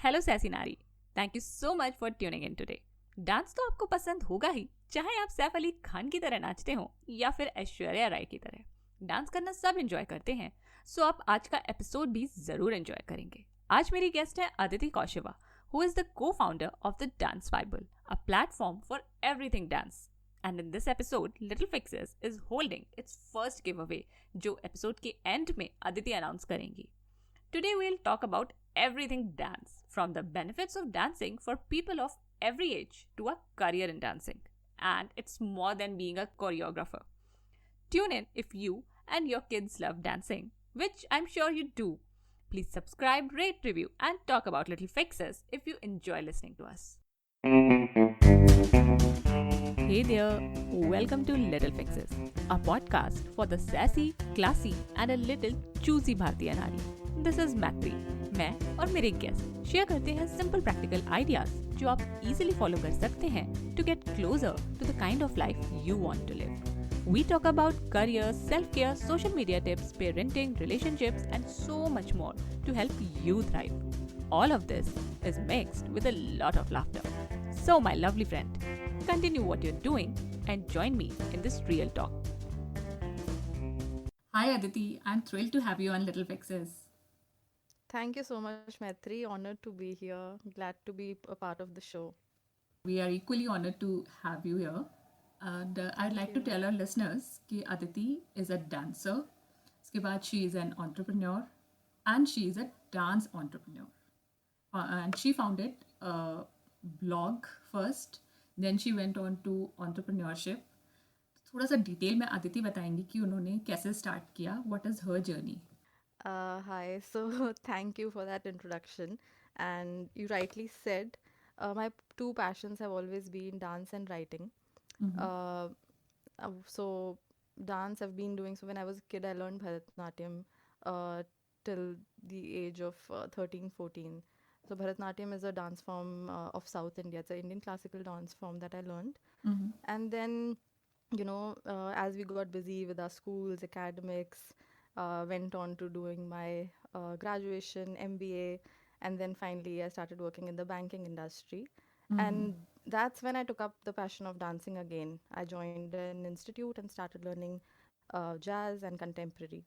Hello sassy नारी, thank you so much for tuning in today. Dance तो आपको पसंद होगा ही, चाहे आप सैफ अली खान की तरह नाचते हो या फिर ऐश्वर्या राय की तरह। डांस करना सब एंजॉय करते हैं, सो आप आज का एपिसोड भी जरूर एंजॉय करेंगे। आज मेरी गेस्ट है Aditi कौशिवा, who is the co-founder of the Dance Bible, a platform for everything dance. And in this episode, Little Fixes is holding its first giveaway, जो episode के end में अदिति announce करेंगी। Today we'll talk about everything dance, from the benefits of dancing for people of every age to a career in dancing. And it's more than being a choreographer. Tune in if you and your kids love dancing, which I'm sure you do. Please subscribe, rate, review, and talk about Little Fixes if you enjoy listening to us. Hey there, welcome to Little Fixes, a podcast for the sassy, classy, and a little choosy Bhartiya Nari. This is Macleod. मैं और मेरे guest share करते हैं simple practical ideas जो आप easily follow कर सकते हैं to get closer to the kind of life you want to live. We talk about career, self-care, social media tips, parenting, relationships, and so much more to help you thrive. All of this is mixed with a lot of laughter. So, my lovely friend, continue what you're doing and join me in this real talk. Hi Aditi, I'm thrilled to have you on Little Fixes. Thank you so much, Maitri. Honored to be here. Glad to be a part of the show. We are equally honored to have you here. And I'd Thank like to you. tell our listeners that Aditi is a dancer. उसके बाद she is an entrepreneur and she is a dance entrepreneur. And she founded a blog first, then she went on to entrepreneurship. थोड़ा सा detail में अदिति बताएंगी कि उन्होंने कैसे start किया, what is her journey. Hi. So, thank you for that introduction. And you rightly said, my two passions have always been dance and writing. Uh, so, dance I've been doing. So, when I was a kid, I learned Bharatnatyam till the age of 13, 14. So, Bharatnatyam is a dance form of South India. It's an Indian classical dance form that I learned. And then, as we got busy with our schools, academics, went on to doing my graduation, MBA, and then finally I started working in the banking industry. And that's when I took up the passion of dancing again. I joined an institute and started learning jazz and contemporary.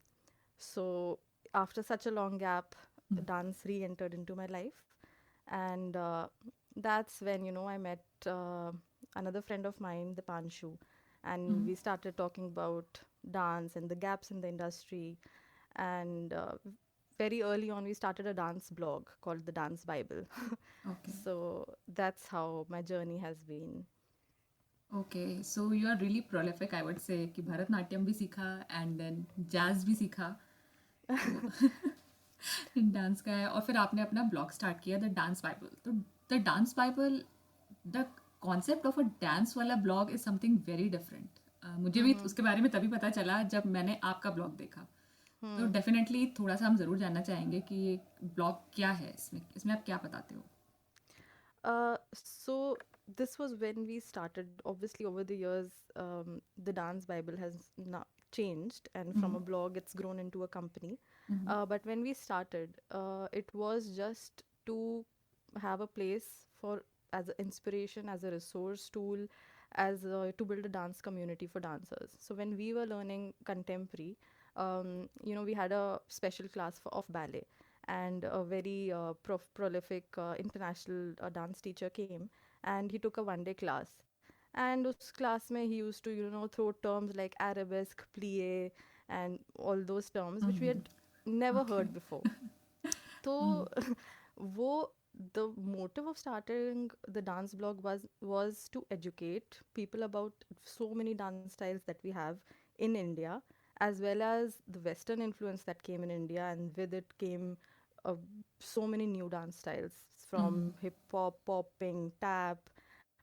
So after such a long gap, dance re-entered into my life, and that's when I met another friend of mine, the Panshu, and we started talking about dance and the gaps in the industry. And very early on, we started a dance blog called the Dance Bible. Okay. So that's how my journey has been. Okay, so you are really prolific, I would say, कि भरतनाट्यम भी सीखा and then jazz भी सीखा. Dance का है और फिर आपने अपना ब्लॉग स्टार्ट किया द डांस बाइबल. तो the dance bible, the concept of a dance वाला blog is something very different. मुझे भी उसके बारे में तभी पता चला जब मैंने आपका ब्लॉग देखा. तो डेफिनेटली थोड़ा सा हम ज़रूर जानना चाहेंगे कि ये ब्लॉग क्या है, इसमें इसमें आप क्या बताते हो. So this was when we started. Obviously, over the years, the Dance Bible has now changed, and from a blog, it's grown into a company. But when we started, it was just to have a place for as an inspiration, as a resource tool, to build a dance community for dancers. So when we were learning contemporary, we had a special class of ballet, and a very prolific international dance teacher came, and he took a one-day class. And us class mein he used to throw terms like arabesque, plie, and all those terms which we had never heard before. So wo the motive of starting the dance blog was to educate people about so many dance styles that we have in India, as well as the Western influence that came in India, and with it came so many new dance styles from hip hop, popping, tap,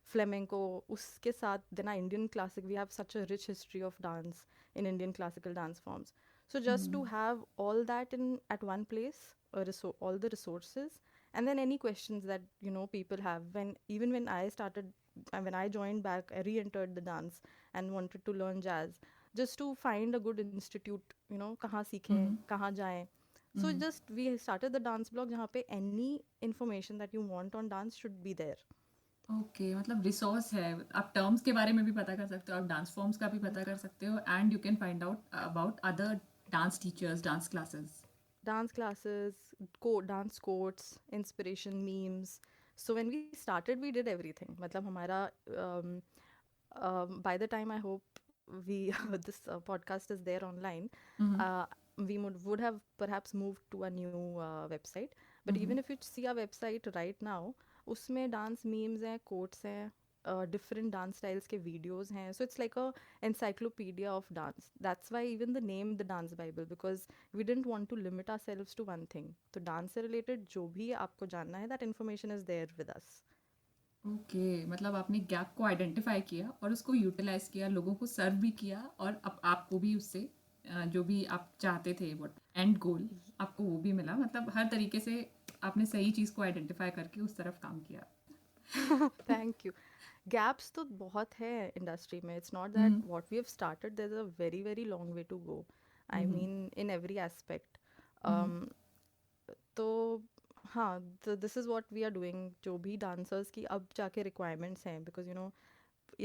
flamenco. Uske saath, then our Indian classic, we have such a rich history of dance in Indian classical dance forms. So just to have all that in at one place, all the resources, and then any questions that people have. When I started, when I joined back, I re-entered the dance and wanted to learn jazz, just to find a good institute, कहाँ सीखें, कहाँ जाएं. So just we started the dance blog जहाँ पे any information that you want on dance should be there. Okay, मतलब resource है, आप terms के बारे में भी पता कर सकते हो, आप डांस फॉर्म्स का भी पता कर सकते हो, and you can find out about other dance teachers, dance classes. Dance classes, dance quotes, inspiration memes. So when we started, we did everything. मतलब हमारा um, by the time I hope we this podcast is there online, uh, we would have perhaps moved to a new website. But even if you see our website right now, उसमें dance memes हैं, quotes हैं, different dance styles के videos हैं. So it's like a encyclopedia of dance. That's why even the name the Dance Bible, because we didn't want to limit ourselves to one thing. तो dance से related जो भी आपको जानना है, that information is there with us. Okay, मतलब आपने gap को आइडेंटिफाई किया और उसको यूटिलाइज किया, लोगों को सर्व भी किया, और आपको भी उससे जो भी आप चाहते थे, वो एंड गोल आपको वो भी मिला. मतलब हर तरीके से आपने सही चीज़ को आइडेंटिफाई करके उस तरफ काम किया. Thank you. गैप्स तो बहुत है इंडस्ट्री में. It's not that what we have started, there is a very very long way to go. I mean in every aspect. तो हाँ, this is what we are doing. जो भी dancers की अब जाके रिक्वायरमेंट्स हैं, because you know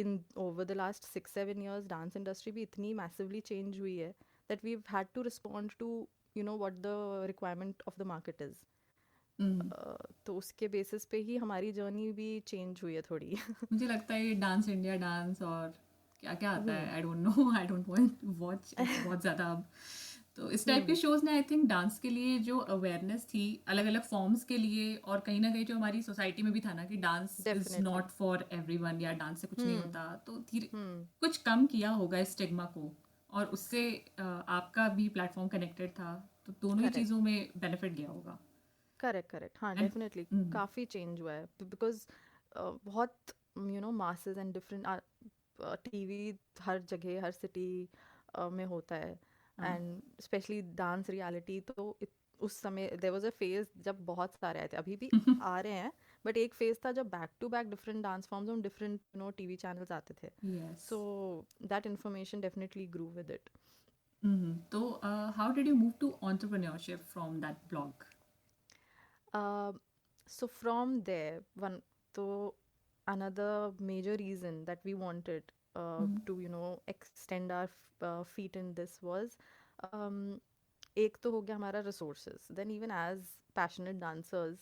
in over the last 6-7 years dance industry भी इतनी massively change हुई है that we've had to respond to what the requirement of the market is. तो उसके बेसिस पे ही हमारी जर्नी भी चेंज हुई है थोड़ी. मुझे लगता है डांस इंडिया डांस और क्या क्या आता है, I don't know, I don't want watch बहुत ज़्यादा अब. तो इस टाइप के शोज़ ने आई थिंक डांस के लिए जो अवेयरनेस थी अलग अलग फॉर्म्स के लिए, और कहीं ना कहीं जो हमारी सोसाइटी में भी था ना कि dance is not for everyone, या डांस से कुछ नहीं होता, तो धीरे कुछ कम किया होगा इस स्टिग्मा को, और उससे आपका भी प्लेटफॉर्म कनेक्टेड था, तो दोनों ही चीज़ों में बेनिफिट गया होगा. करेक्ट. हाँ, डेफिनेटली काफ़ी चेंज हुआ है बिकॉज बहुत मासेस एंड डिफरेंट टीवी हर जगह हर सिटी में होता है, एंड स्पेशली डांस रियलिटी. तो उस समय देयर वाज अ फेज जब बहुत सारे आए थे, अभी भी आ रहे हैं, बट एक फेज था जब back to back different dance forms on different TV channels आते थे. So that information definitely grew with it. तो how did you move to entrepreneurship from that blog? So from there, so another major reason that we wanted to extend our feet in this was, एक तो हो गया हमारा resources. Then even as passionate dancers,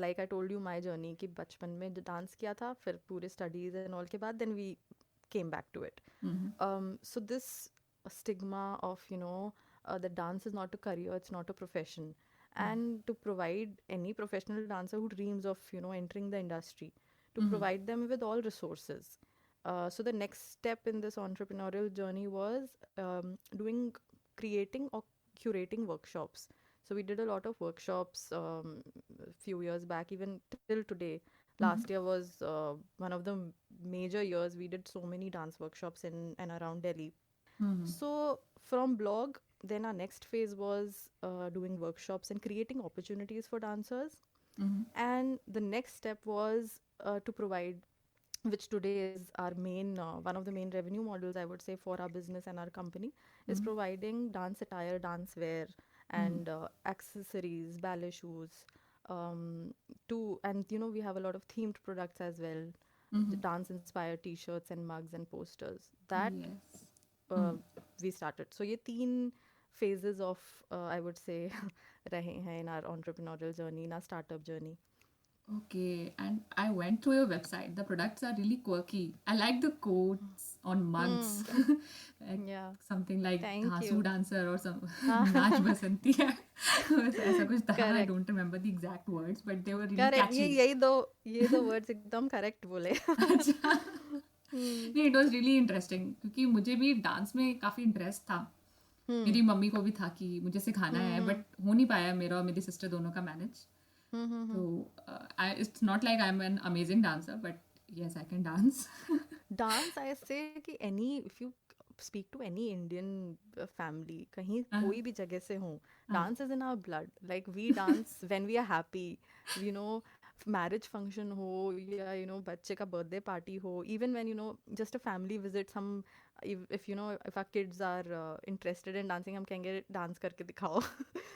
like I told you my journey कि बचपन में dance किया था, फिर पूरे studies and all के बाद then we came back to it. So this stigma of that dance is not a career, it's not a profession. And to provide any professional dancer who dreams of entering the industry, to provide them with all resources. So the next step in this entrepreneurial journey was creating or curating workshops. So we did a lot of workshops a few years back, even till today. Last year was one of the major years. We did so many dance workshops in and around Delhi. So from blog, then our next phase was doing workshops and creating opportunities for dancers. And the next step was to provide, which today is our main one of the main revenue models, I would say, for our business and our company, is providing dance attire, dance wear, and accessories, ballet shoes, and we have a lot of themed products as well, dance inspired t-shirts and mugs and posters that we started. So ये 3 phases of I would say रहे हैं in our entrepreneurial journey, in our startup journey. Okay, and I went through your website. The products are really quirky. I like the quotes on mugs. Like Yeah. something like Thank Dhasu you. dancer or some Naach Basanti hai. ऐसा कुछ था. I don't remember the exact words, but they were really Correct. catchy. ये दो words एकदम correct बोले. अच्छा. नहीं, it was really interesting क्योंकि मुझे भी डांस में काफ़ी इंटरेस्ट था. मेरी मम्मी को भी था कि मुझे सिखाना है, बट हो नहीं पाया मेरा और मेरी सिस्टर दोनों का manage. So it's not like I'm an amazing dancer, but yes, I can dance. Dance, I say कि if you speak to any Indian family, कहीं कोई भी जगह से हो, dance is in our blood. Like we dance when we are happy, marriage function हो या बच्चे का बर्थडे पार्टी हो, even when just a family visit, हम if if our kids are interested in dancing, हम कहेंगे डांस करके दिखाओ.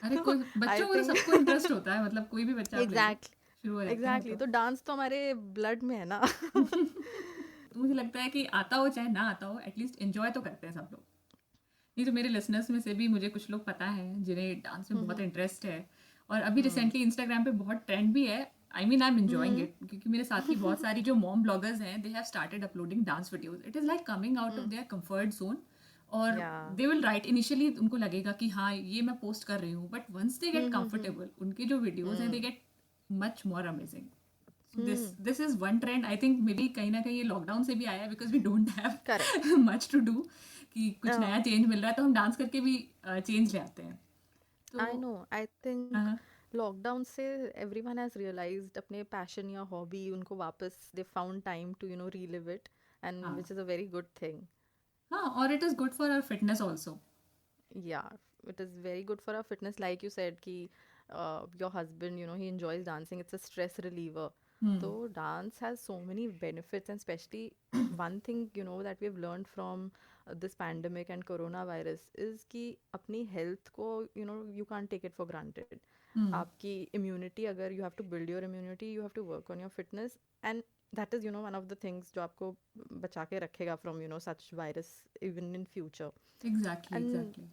अरे कोई आई बच्चों को तो थिंक सबको इंटरेस्ट होता है, मतलब कोई भी बच्चा आप ले लो, एग्जैक्टली शुरू हो जाते हैं एग्जैक्टली, तो डांस तो हमारे ब्लड में है ना. तो मुझे लगता है कि आता हो चाहे ना आता हो, एटलीस्ट एंजॉय तो करते हैं सब लोग. नहीं तो मेरे लिसनर्स में से भी मुझे कुछ लोग पता है जिन्हें डांस में बहुत इंटरेस्ट है, और अभी रिसेंटली इंस्टाग्राम पे बहुत ट्रेंड भी है. I mean I am enjoying it, क्योंकि मेरे साथ की बहुत सारी जो मॉम ब्लॉगर्स हैं, they have started uploading dance videos. It is like coming out of their comfort zone. और या दे विल राइट, इनिशियली उनको लगेगा कि हाँ ये मैं पोस्ट कर रही हूँ, but once they get comfortable, उनके जो वीडियोज हैं they get much more amazing. This is one trend. I think maybe कहीं ना कहीं ये लॉकडाउन से भी आया है, because we don't correct. Have much to do, कि कुछ नया चेंज मिल रहा है तो हम डांस करके भी चेंज ले आते हैं. तो आई नो, आई थिंक हाँ लॉकडाउन से एवरीवन हैज रियलाइज्ड अपने पैशन या हॉबी उनको वापस they found time to relive it, and हाँ which is a very good thing. हाँ, और it is good for our fitness also. Yeah, it is very good for our fitness. Like you said, ki your husband, he enjoys dancing. It's a stress reliever. So dance has so many benefits, and especially one thing that we've learned from this pandemic and coronavirus is कि अपनी health को you can't take it for granted. आपकी immunity, अगर you have to build your immunity, you have to work on your fitness, and that is one of the things जो आपको बचा के रखेगा from such virus even in future. Exactly And exactly.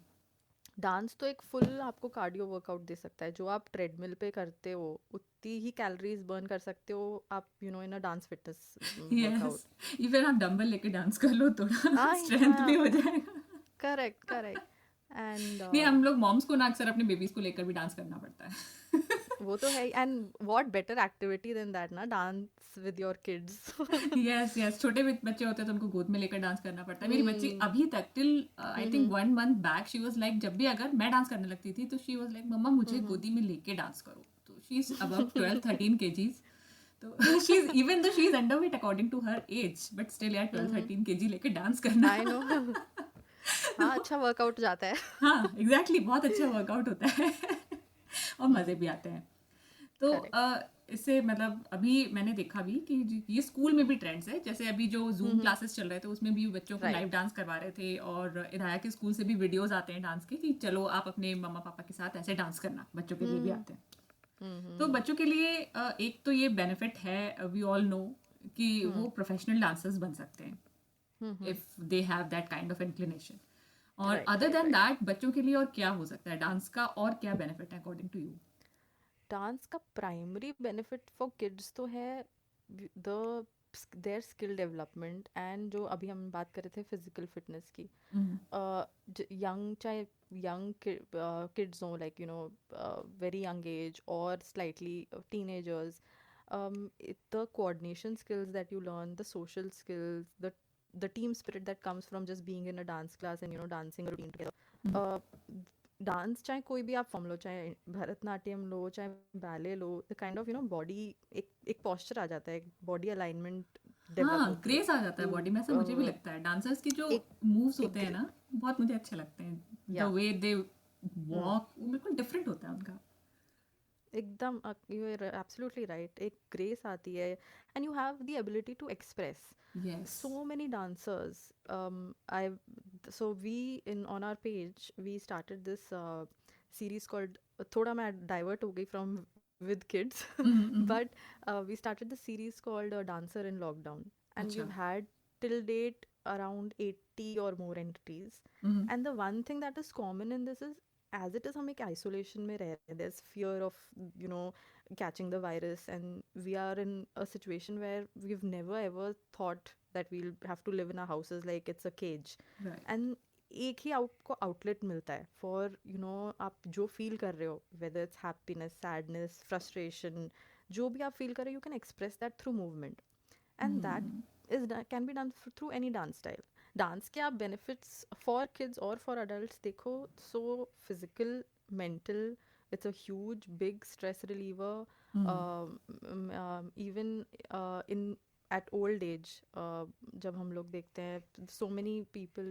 Dance तो एक full आपको cardio workout दे सकता है. जो आप ट्रेडमिल पे करते हो उतनी ही कैलोरीज बर्न कर सकते हो आप in a dance fitness yes, workout. Even आप डंबल लेके डांस कर लो थोड़ा आई स्ट्रेंथ भी हो जाएगा. Correct correct. एंड नहीं, हम लोग मॉम्स को ना अक्सर अपने बेबीज को लेकर भी डांस करना पड़ता है. वो तो है. And what better activity than that ना, dance with your kids. Yes yes, छोटे बच्चे होते हैं तो उनको गोद में लेकर डांस करना पड़ता है. मेरी बच्ची अभी तक till I think 1 month back she was like, जब भी अगर मैं डांस करने लगती थी तो शी वाज लाइक मम्मा मुझे गोदी में लेके डांस करो. तो शी इज अबाउट 12-13 kgs. तो she is, even though she is underweight according to her age, but still यार 12-13 kg लेके डांस करना. I know. हाँ, अच्छा वर्कआउट जाता है. हाँ एग्जैक्टली, बहुत अच्छा वर्कआउट होता है और मज़े भी आते हैं. तो इससे मतलब अभी मैंने देखा भी कि ये स्कूल में भी ट्रेंड्स है. जैसे अभी जो जूम क्लासेस चल रहे थे उसमें भी बच्चों को लाइव डांस करवा रहे थे, और इराया के स्कूल से भी वीडियोस आते हैं डांस के कि चलो आप अपने मम्मा पापा के साथ ऐसे डांस करना. बच्चों के लिए भी आते हैं. तो बच्चों के लिए एक तो ये बेनिफिट है, वी ऑल नो कि वो प्रोफेशनल डांसर्स बन सकते हैं if they have that kind of inclination. और अदर देन दैट बच्चों के लिए और क्या हो सकता है डांस का, और क्या बेनिफिट है अकॉर्डिंग टू यू? डांस का प्राइमरी बेनिफिट फॉर किड्स तो है the their skill development, and जो अभी हम बात कर रहे थे फिजिकल फिटनेस की. यंग, चाहे यंग किड्स हो, like very young age or slightly teenagers, the coordination skills that you learn, the social skills, the team spirit that comes from just being in a dance class and dancing a routine together. Dance चाहे कोई भी आप form लो, चाहे भरतनाट्यम लो, चाहे ballet low, the kind of body एक posture आ जाता है, body alignment develop हाँ, होती है. ग्रेस आ जाता है बॉडी में, ऐसा मुझे भी लगता है. डांसर्स की जो मूव्स होते हैं ना, बहुत मुझे अच्छे लगते हैं. द वे दे वॉक वो बिल्कुल डिफरेंट होता है उनका. एकदम, यू आर एब्सोल्युटली राइट. एक ग्रेस आती है, and you have the ability to express. Yes. So many dancers. So we on our page we started this series called. थोड़ा मैं divert हो गई from with kids, but we started the series called Dancer in Lockdown, and अच्छा. we've had till date around 80 or more entries. And the one thing that is common in this is, as it is हम एक isolation में रह रहे हैं, there's fear of catching the virus, and we are in a situation where we've never ever thought that we'll have to live in our houses like it's a cage. Right. And एक ही आपको outlet मिलता है for आप जो feel कर रहे हो, whether it's happiness, sadness, frustration, जो भी आप फील कर रहे हो, you can express that through movement, and that is can be done through any dance style. Dance के आप बेनिफिट्स फॉर किड्स और फॉर अडल्ट्स देखो, so physical, mental, it's a huge big stress reliever. Even in at old age, जब हम लोग देखते हैं so many people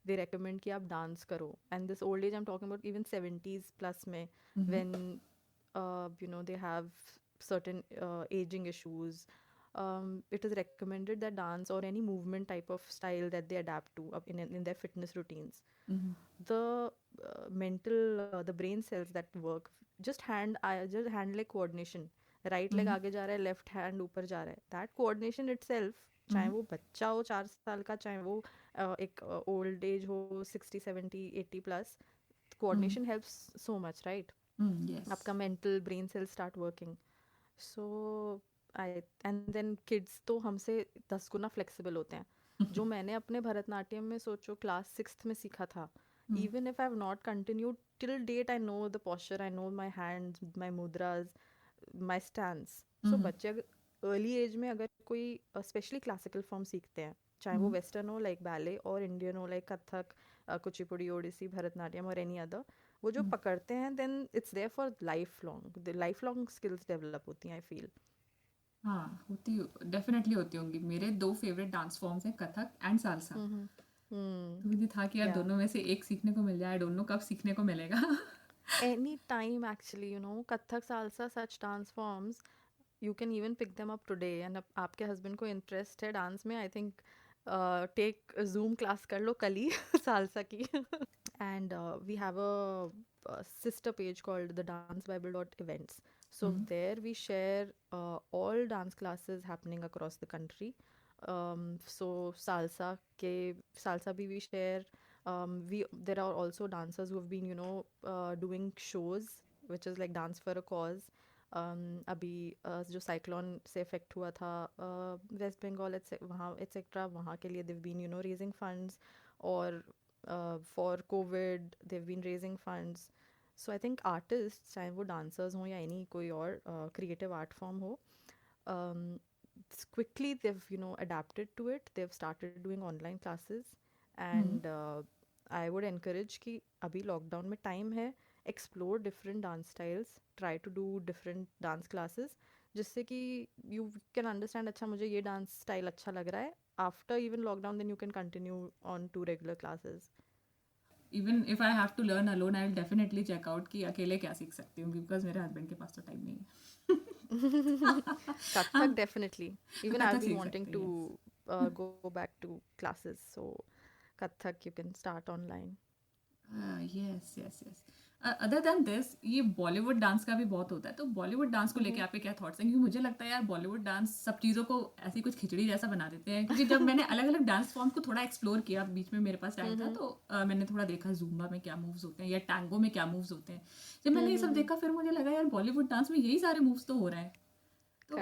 they recommend कि आप डांस करो, and this old age I'm talking about even 70s plus में, when they have certain aging issues. It is recommended that dance or any movement type of style that they adapt to in their fitness routines, the the brain cells that work, just hand leg coordination, right leg आगे जा रहा है, left hand ऊपर जा रहा है, that coordination itself, चाहे वो बच्चा हो 4 साल का, चाहे वो एक ओल्ड एज हो 60 70 80 plus, coordination helps so much, right? Yes. आपका mental brain cells start working. So I and then kids तो हमसे 10 गुना flexible होते हैं. जो मैंने अपने भरतनाट्यम में सोचो क्लास 6th में सीखा था, even if I have not continued till date, I know the posture, I know my hands, my mudras, my stance. So बच्चे अर्ली एज में अगर कोई स्पेशली क्लासिकल फॉर्म सीखते हैं, चाहे वो वेस्टर्न हो लाइक बैले और इंडियन हो लाइक कथक, कुचिपुड़ी, ओडिसी, भरतनाट्यम और एनी अदर, वो जो पकड़ते हैं then it's there for life long skills develop होती हैं, आई फील. हाँ, होती डेफिनेटली होती होंगी. मेरे 2 फेवरेट डांस फॉर्म्स हैं, कथक एंड सालसा. तो मुझे था कि यार दोनों में से एक सीखने को मिल जाए. आई डोंट नो कब सीखने को मिलेगा. Any time actually, you know, Kathak, Salsa, such dance forms, you can even pick them up today. And आपके husband को interest है dance में, I think take a Zoom class कर लो कल ही salsa की. And we have a sister page called the dancebible.events. So there we share all dance classes happening across the country. So salsa bhi we share. There are also dancers who have been, you know, doing shows which is like dance for a cause. अभी जो cyclone से effect हुआ था waste Bengal वहाँ etcetera, वहाँ के लिए they've been, you know, raising funds, or for COVID they've been raising funds. So I think artists, चाहे वो dancers हों या any कोई और creative art form हो, quickly they've, you know, adapted to it. They've started doing online classes. And I would encourage कि अभी lockdown में टाइम है, explore different dance styles, try to do different dance classes, जिससे कि you can understand, अच्छा मुझे ये dance style अच्छा लग रहा है. After even lockdown, then you can continue on to regular classes. Even if I have to learn alone, I will definitely check out कि अकेले क्या सीख सकती हूँ, because मेरे हस्बैंड के पास तो टाइम नहीं है. Kathak definitely. Even Kathak I've been सीख wanting सकते to हैं, go back to classes. So Kathak you can start online. yes. Other than this, ये बॉलीवुड डांस का भी बहुत होता है. तो बॉलीवुड डांस को लेके आपके क्या थॉट्स हैं? क्योंकि मुझे लगता है यार बॉलीवुड डांस सब चीज़ों को ऐसी कुछ खिचड़ी जैसा बना देते हैं. क्योंकि जब मैंने अलग अलग डांस फॉर्म को थोड़ा एक्सप्लोर किया, बीच में मेरे पास टाइम था, तो मैंने थोड़ा देखा जुम्बा में क्या मूव्स होते हैं या टैंगो में क्या मूव्स होते हैं. जब मैंने ये सब देखा, फिर मुझे लगा यार बॉलीवुड डांस में यही सारे मूव्स तो हो रहे हैं. तो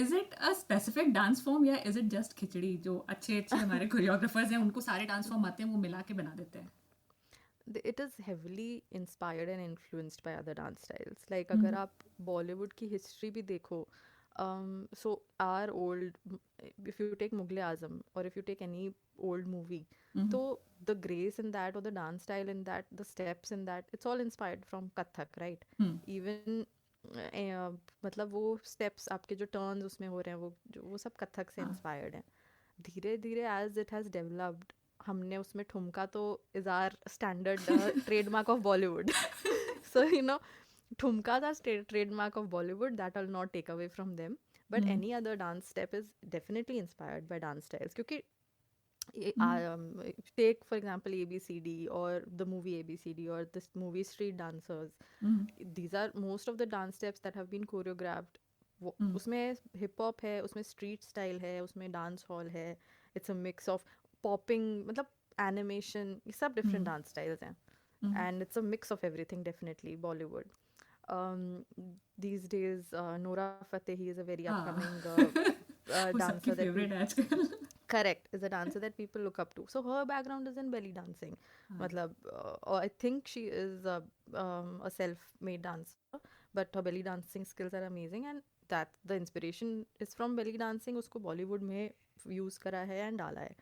is it a specific dance form या इज इट जस्ट खिचड़ी जो अच्छे हमारे कोरियोग्राफर्स हैं उनको सारे डांस फॉर्म आते हैं, वो मिला के बना देते हैं? It is heavily inspired and influenced by other dance styles. Like अगर आप बॉलीवुड की हिस्ट्री भी देखो, so our old, if you take Mughal Azam or if you take any old movie, so the grace in that or the dance style in that, the steps in that, it's all inspired from Kathak, right? Even मतलब वो steps आपके जो turns उसमें हो रहे हैं, वो सब कथक से inspired हैं. धीरे धीरे as it has developed, हमने उसमें ठुमका तो is our standard trademark of Bollywood. So you know, ठुमका is trademark of Bollywood, that I'll not take away from them. But any other dance step is definitely inspired by dance styles. क्योंकि take for example ABCD or the movie ABCD or this movie Street Dancers. These are most of the dance steps that have been choreographed. उसमें hip hop है, उसमें street style है, उसमें dance hall है. It's a mix of popping, मतलब animation, ये सब different dance styles हैं. And it's a mix of everything, definitely Bollywood. These days Noora Fatehi is a very upcoming dancer that correct, is a dancer that people look up to. So her background is in belly dancing. Matlab, I think she is a self-made dancer, but her belly dancing skills are amazing, and that the inspiration is from belly dancing. उसको Bollywood में use करा है and डाला है.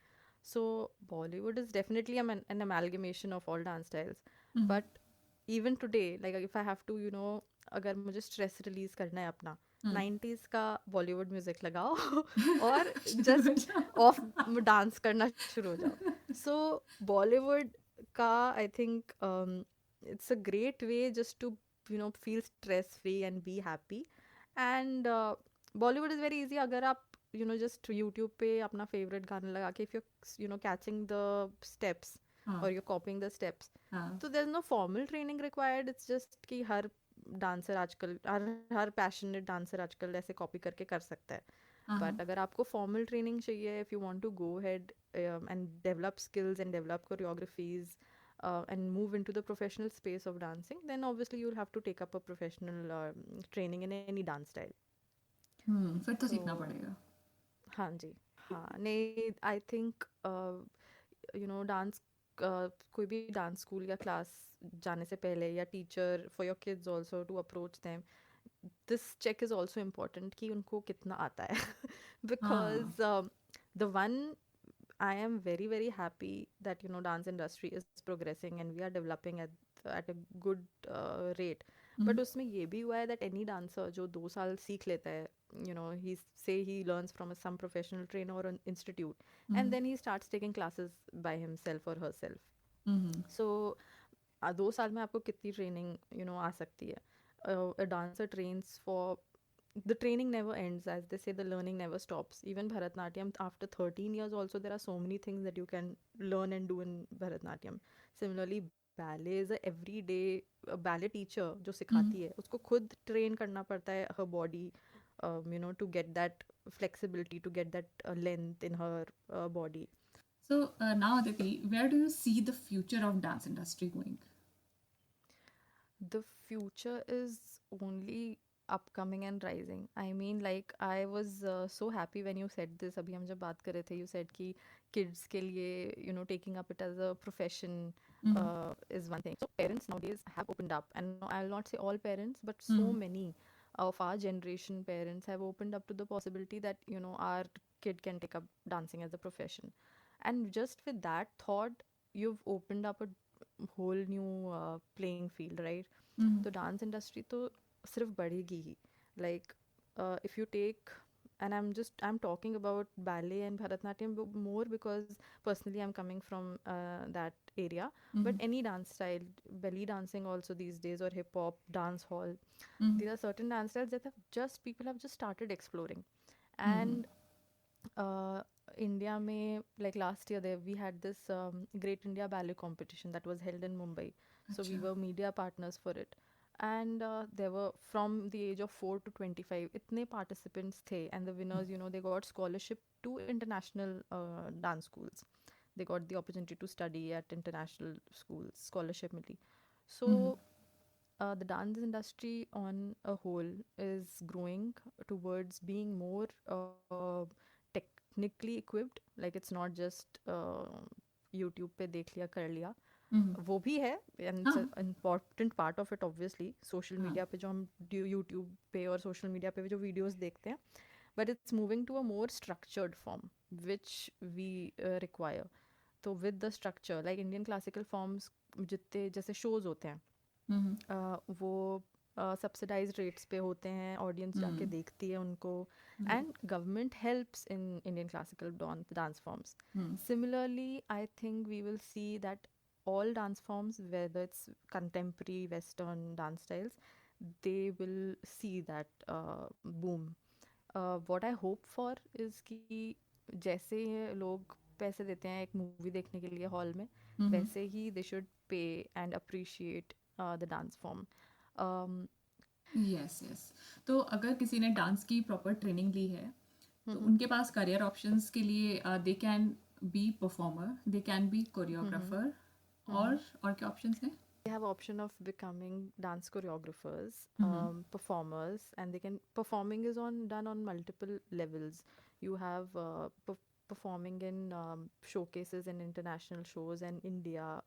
So Bollywood is definitely an amalgamation of all dance styles. But even today, like if I have to, you know, अगर मुझे stress release करना है अपना, 90s का बॉलीवुड म्यूजिक लगाओ और जस्ट ऑफ डांस करना शुरू हो जाओ. सो बॉलीवुड का I think it's a great way just to, you know, feel stress free and be happy. And Bollywood is very easy. अगर आप जस्ट यूट्यूब पे अपना फेवरेट गाना लगा के, if you catching the steps हाँ और यू कॉपिंग द स्टेप्स, हाँ तो there is no formal training required. It's just कि हर डांसर आजकल, हर पैशनेट डांसर आजकल ऐसे कॉपी करके कर सकता है. हाँ बट अगर आपको फॉर्मल ट्रेनिंग चाहिए, if you want to go ahead and develop skills and develop choreographies and move into the professional space of dancing, then obviously you'll have to take up a professional training in any dance style. फिर तो So सीखना पड़ेगा. हाँ जी. हाँ नहीं, I think dance, कोई भी dance school या क्लास जाने से पहले, या teacher for your kids also to approach them, this check is also important कि उनको कितना आता है. हाँ because the one, I am very very happy that dance industry is progressing and we are developing at a good rate. But उसमें ये भी हुआ है that any dancer जो 2 साल सीख लेता है, he learns from some professional trainer or an institute, and then he starts taking classes by himself or herself. So 2 साल में आपको कितनी ट्रेनिंग आ सकती है. A dancer trains for, the training never ends, as they say, the learning never stops. Even Bharatnatyam, after 13 years also, there are so many things that you can learn and do in Bharatnatyam. Similarly, ballet is a everyday, ballet teacher जो सिखाती है उसको खुद train करना पड़ता है her body, to get that flexibility, to get that length in her body. So now Aditi, where do you see the future of dance industry going? The future is only upcoming and rising. I mean, like, I was so happy when you said this. अभी हम जब बात कर रहे थे, you said कि kids के लिए, taking up it as a profession is one thing. So parents nowadays have opened up, and I'll not say all parents, but so many of our generation parents have opened up to the possibility that our kid can take up dancing as a profession. And just with that thought, you've opened up a whole new playing field, right? तो dance industry तो सिर्फ बढ़ेगी ही. Like if you take, and I'm talking about ballet and Bharatnatyam more because personally I'm coming from that area. But any dance style, belly dancing also these days, or hip hop, dance hall, these are certain dance styles that people have just started exploring. And India mein, like last year there we had this Great India Ballet competition that was held in Mumbai. So we अच्छा. were media partners for it. And there were from the age of 4 to 25 itne participants the, and the winners, they got scholarship to international dance schools. They got the opportunity to study at international schools, scholarship mili. So the dance industry on a whole is growing towards being more technically equipped. Like, it's not just YouTube पे देख लिया कर लिया, वो भी है, and it's हाँ an important part of it obviously. Social हाँ media पे जो हम YouTube पे और social media पे जो videos देखते हैं, but it's moving to a more structured form which we require. तो with the structure, like Indian classical forms, जितने जैसे shows होते हैं, वो सब्सिडाइज्ड रेट्स पे होते हैं, ऑडियंस जाके देखती है उनको, and government helps in Indian classical dance forms. Similarly, I think we will see that all dance forms, whether it's contemporary western dance styles, they will see that boom. What I hope for is कि जैसे लोग पैसे देते हैं एक movie देखने के लिए हॉल में, वैसे ही they should pay and appreciate the dance form. Um, yes yes. तो अगर किसी ने डांस की प्रॉपर ट्रेनिंग ली है तो उनके पास करियर ऑप्शंस के लिए they can be performer, they can be choreographer, और क्या ऑप्शंस हैं? they have option of becoming dance choreographers, performers, and they can, performing is done on multiple levels. You have performing in showcases and international shows and India,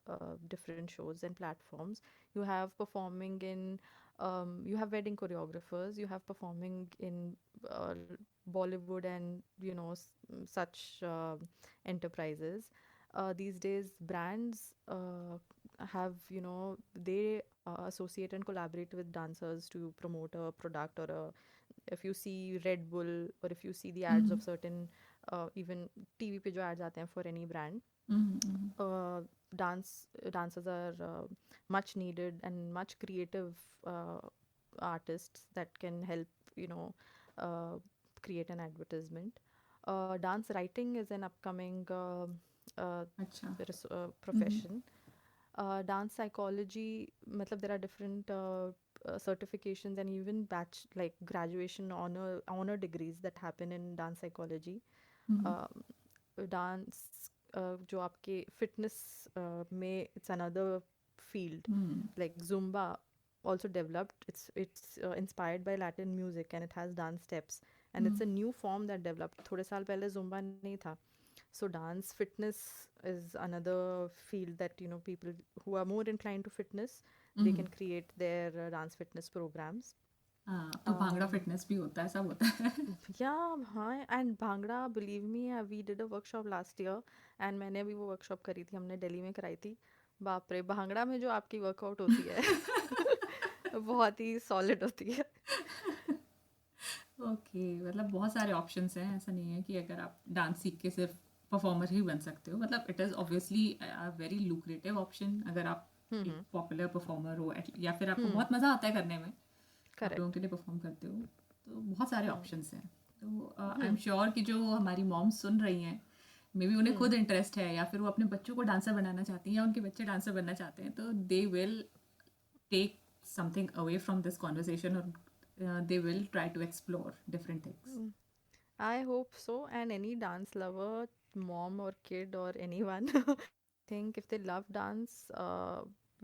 different shows and platforms. You have performing in you have wedding choreographers, you have performing in Bollywood and such enterprises. These days brands have, they associate and collaborate with dancers to promote a product, or if you see Red Bull, or if you see the ads of certain even TV पे जो ads आते हैं for any brand, dancers are much needed, and much creative artists that can help uh, create an advertisement. Dance writing is an upcoming अच्छा. profession. Dance psychology, matlab there are different certifications and even batch like graduation honor degrees that happen in dance psychology. Dance जो आपके fitness में it's another field like Zumba also developed. It's inspired by Latin music and it has dance steps and it's a new form that developed. थोड़े साल पहले Zumba नहीं था. So dance fitness is another field that people who are more inclined to fitness they can create their dance fitness programs. हाँ, तो bhangra fitness भी होता है, सब होता है. Yeah, हाँ, and bhangra, believe me, we did a workshop last year and मैंने भी वो वर्कशॉप करी थी, हमने दिल्ली में कराई थी. बाप रे, भांगड़ा में जो आपकी वर्कआउट होती है बहुत ही सॉलिड होती है. ओके, मतलब बहुत सारे ऑप्शंस हैं, ऐसा नहीं है कि अगर आप डांस सीख के सिर्फ परफॉर्मर ही बन सकते हो. मतलब it is obviously a very lucrative option अगर आप एक पॉपुलर परफॉर्मर हो या फिर आपको बहुत मज़ा आता है करने में, आप लोगों के लिए परफॉर्म करते हो, तो बहुत सारे ऑप्शंस हैं. तो आई एम श्योर कि जो हमारी मॉम्स सुन रही हैं, मे बी उन्हें खुद इंटरेस्ट है या फिर वो अपने बच्चों को डांसर बनाना चाहती हैं या उनके बच्चे डांसर बनना चाहते हैं, तो they will take something away from this conversation और they will try to explore different things. I hope so. And any dance lover, mom or kid or anyone, think if they love dance,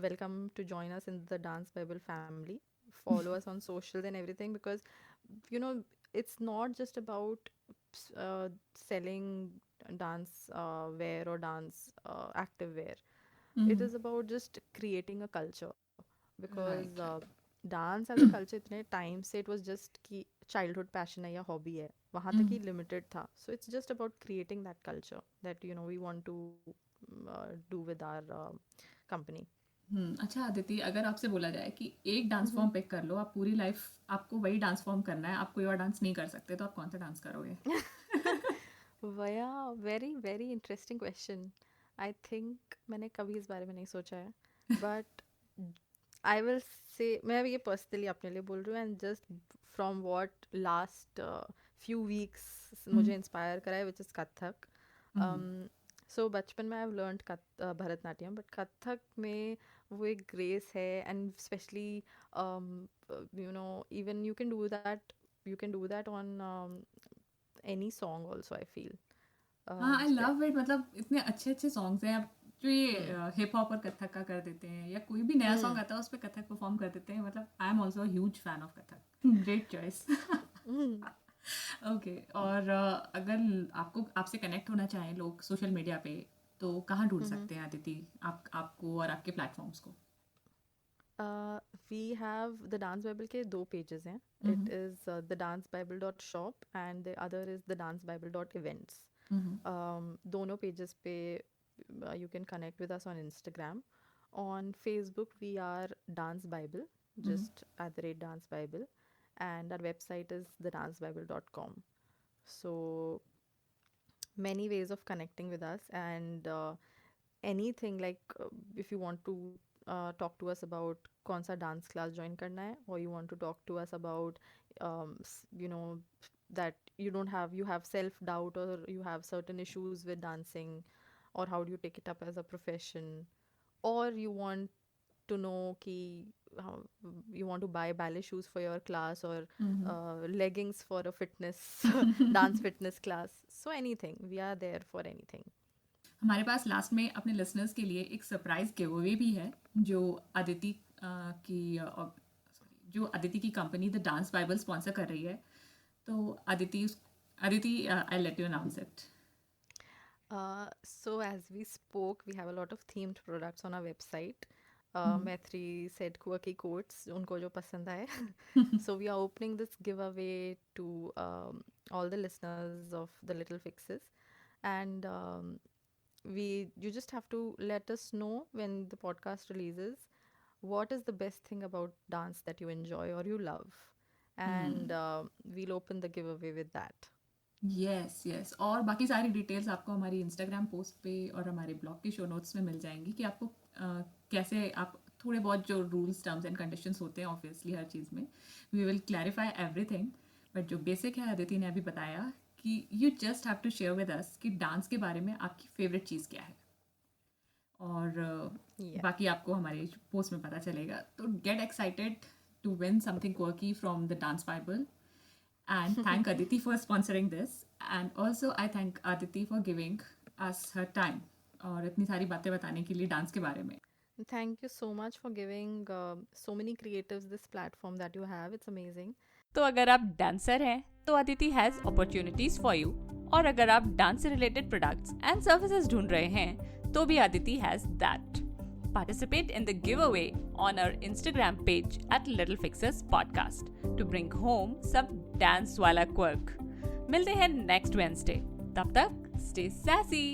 welcome to join us in the Dance Bible family. Follow us on socials and everything because, it's not just about selling dance wear or dance active wear. It is about just creating a culture because Right. Dance as a culture इतने time से it was just कि childhood passion है या hobby है, वहाँ तक ही limited था. So it's just about creating that culture that we want to do with our company. अच्छा आदिति, अगर आपसे बोला जाए कि एक डांस फॉर्म पिक कर लो, आप पूरी लाइफ आपको वही डांस फॉर्म करना है, आप कोई और डांस नहीं कर सकते, तो आप कौन सा डांस करोगे? वया very very interesting question. I think मैंने कभी इस बारे में नहीं सोचा है, बट आई विल से मैं ये पर्सनली अपने लिए बोल रही हूँ and just from what last few weeks मुझे इंस्पायर करा है विच इज़ कथक. सो बचपन में I have learned Bharatanatyam, but Kathak में वो एक ग्रेस है and specially even you can do that on any song also I feel. हाँ, आई लव इट. मतलब इतने अच्छे अच्छे सॉन्ग्स हैं, अब जो ये हिप हॉप और कथक का कर देते हैं या कोई भी नया सॉन्ग आता है उस पर कथक परफॉर्म कर देते हैं. मतलब I am also huge fan of Kathak. Great choice. Okay, और अगर आपसे कनेक्ट होना चाहें लोग सोशल मीडिया पे, तो कहाँ ढूंढ सकते हैं आदिति आपको और आपके प्लेटफॉर्म्स को? We have the Dance Bible के 2 pages हैं. It is thedancebible.shop and the other is thedancebible.events. दोनों pages पे you can connect with us on Instagram. On Facebook we are Dance Bible, just @Dance Bible, and our website is thedancebible.com. So many ways of connecting with us and anything like if you want to talk to us about कौन सा dance class join करना है, or you want to talk to us about that you have self doubt or you have certain issues with dancing, or how do you take it up as a profession, or you want to know कि how you want to buy ballet shoes for your class or leggings for a fitness dance fitness class. So anything, we are there for anything. हमारे पास last में अपने listeners के लिए एक surprise giveaway भी है जो अदिति की company the dance Bible sponsor कर रही है. तो Aditi I let you announce it. So as we spoke, we have a lot of themed products on our website. Maitri said quirky quotes, unko jo pasand aaye. So we are opening this giveaway to all the listeners of the Little Fixes, and you just have to let us know when the podcast releases what is the best thing about dance that you enjoy or you love, and we'll open the giveaway with that. Yes, और बाकी सारी details आपको हमारी Instagram post पे और हमारे blog के show notes में मिल जाएंगी कि आपको कैसे आप थोड़े बहुत जो रूल्स टर्म्स एंड कंडीशंस होते हैं ऑब्वियसली हर चीज़ में, we will clarify everything. But जो बेसिक है अदिति ने अभी बताया कि you just have to share with us कि डांस के बारे में आपकी फेवरेट चीज़ क्या है, और बाकी आपको हमारे पोस्ट में पता चलेगा. तो get excited to win something quirky from the dance bible. And thank Aditi for sponsoring this. And also I thank Aditi for giving us her time और इतनी सारी बातें बताने के लिए डांस के बारे में. Thank you so much for giving so many creatives this platform that you have. It's amazing. तो अगर आप डांसर हैं तो Aditi has opportunities for you. और अगर आप डांस से रिलेटेड प्रोडक्ट्स एंड सर्विसेज ढूंढ रहे हैं तो भी Aditi has that. Participate in the giveaway on our Instagram page at Little Fixers Podcast to bring home some dance wala quirk. मिलते हैं next Wednesday. तब तक stay sassy.